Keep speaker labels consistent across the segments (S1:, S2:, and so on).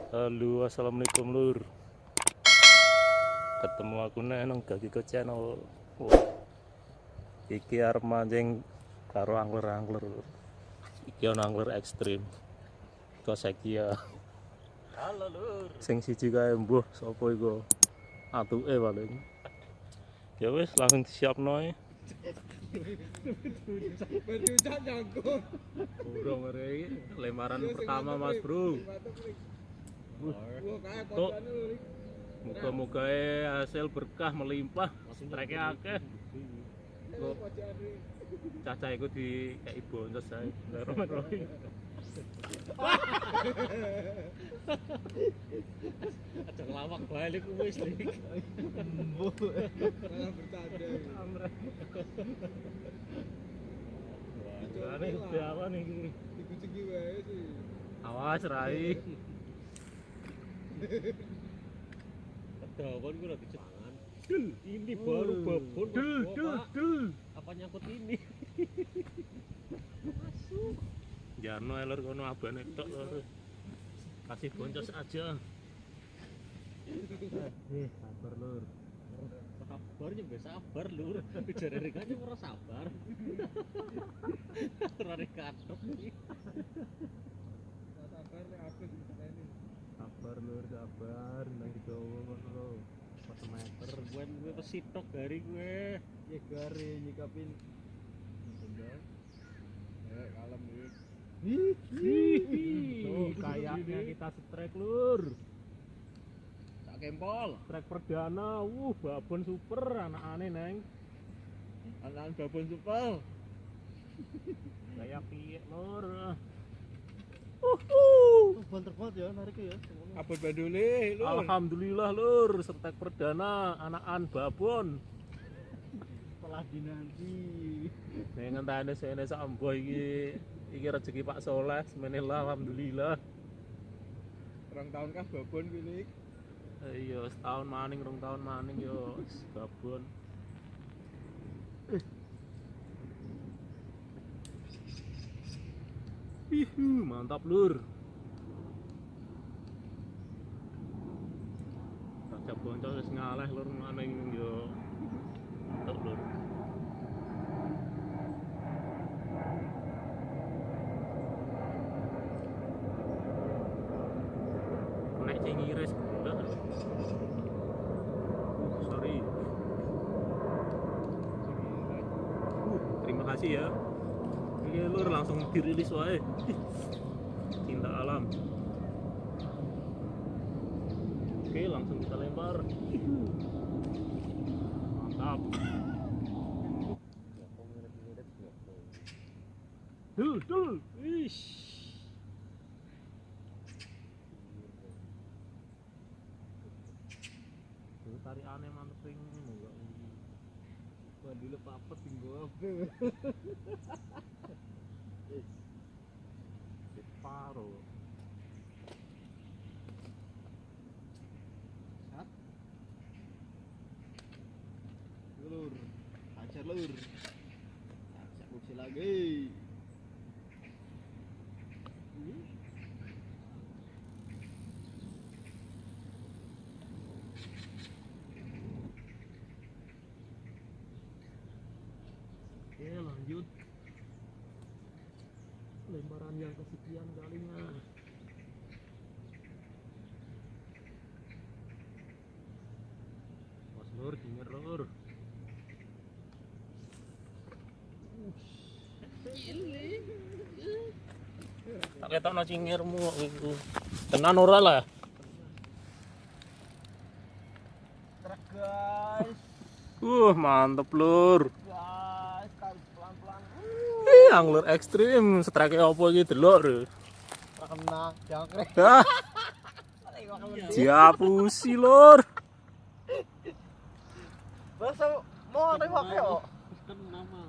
S1: Halo, assalamualaikum lur. Ketemu aku nang Gagiko channel. Wah, iki arep mancing karo angler-angler. Iki ana angler ekstrim. Koseki ya.
S2: Halo lur.
S1: Sing siji kae mbuh sapa iku? Atuke paling. Ya wis langsung disiapno ae.
S2: Berjuang jago.
S1: Burung iki lemaran pertama Mas Bro. Tuk. Muga-muga hasil berkah melimpah, strike akeh. Kok cacah iku dikeki boncos ae. Lero-lero.
S2: Aja ngelawak balik wis lik. Malah bercanda.
S1: Wah, ini gede apa nih iki?
S2: Dikuciki wae sih.
S1: Awas Rai.
S2: Dawan gue lagi jangan. Ini baru babon.
S1: Dul.
S2: Apa nyangkut ini? Masuk.
S1: Jarno elor kono abane tok lor. Kasih boncos aja. Sabar lur.
S2: Sabar juga sabar lur. Jare rek aja ora sabar. Ora rek katok iki. Sabar nek aku diseni.
S1: Sabar lur, sabar. Nang digawa kono. 4 meter.
S2: Gue kesitok gari gue.
S3: Ya gari nyikapin.
S2: Kalem nih.
S1: Tuh, kayaknya kita strike lur.
S2: Tak kempol.
S1: Strike perdana. Babon super anakane neng.
S2: Anak babon supel.
S1: Kayak piye lur.
S3: Terbang ya narik ya.
S2: Abon bandule lur.
S1: Alhamdulillah lur, strike perdana anakan babon.
S3: Setelah dinanti.
S1: Nek ngenteni sene sambo iki rezeki Pak Soleh, semenillah alhamdulillah.
S2: Rong tahun kah babon kuwi.
S1: Iya, setahun maning, 2 tahun maning yo babon. Mantap lur. Raja boncos wis ngaleh lur maning yo. Mantap lur. Nek sing iris enggak. Sorry. Terima kasih ya. Ini lur langsung dirilis wae. Cinta alam. Oke, langsung kita lempar. Mantap. Dul. Ish. Tarik aneh mantep ring enggak.
S3: Bandule papet tinggal apa?
S1: Paro.
S3: Lur. Hajar lur. Hajar uji lagi.
S1: Oke, lanjut. Lemparan yang kesekian kalinya. Mas lur, dinger lur. Tak ketokno cingirmu iku. Tenan ora lah.
S3: Truk guys.
S1: Mantep lur.
S3: Guys, tarik pelan-pelan.
S1: Angler ekstrim, strike apa iki delok lho.
S3: Kena jangkrik.
S1: Hah, diapusi lur.
S3: Basa mau nembak yo.
S2: Kan nama.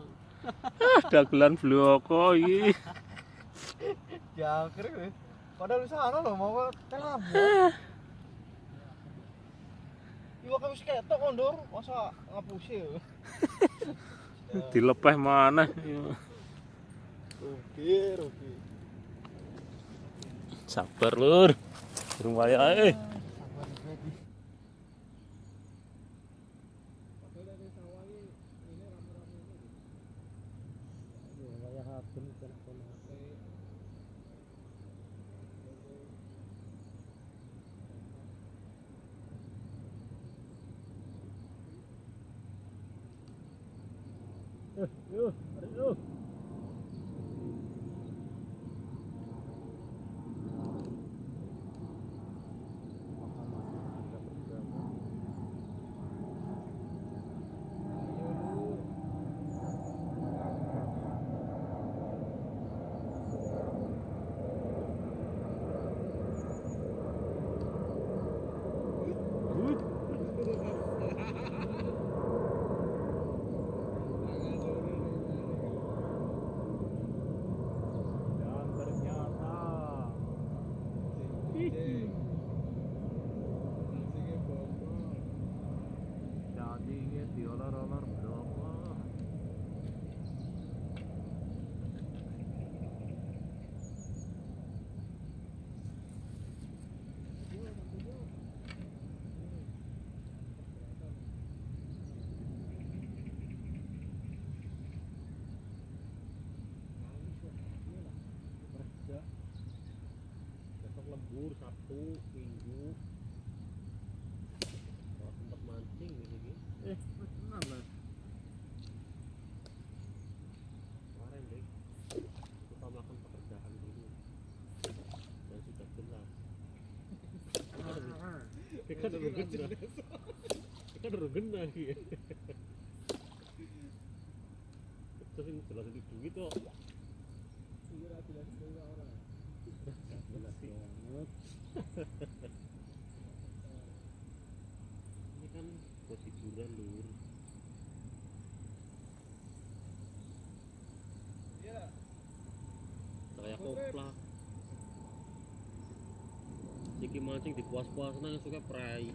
S1: Dagelan bloko iki.
S3: Jangkrik weh. Padahal di sana loh mau telam. Iwa kami ketok kondur, masa ngapusi yo.
S1: Dilepeh maneh.
S3: Rugi.
S1: Sabar lur. Durung waya
S3: Sabar
S1: ae.
S3: berarti.
S2: Dan ternyata cacingnya diolor-olor berapa? Kerja besok lembur Sabtu Minggu kalau tempat mancing ini tenang lah kemarin deh utamakan pekerjaan dulu dan sudah jelas kan udah genah kan udah genah ya terus ini jelas di duit kok jelas banget ini kan posisiran lur kayak koplak siki mancing di puas-puas nang suka prai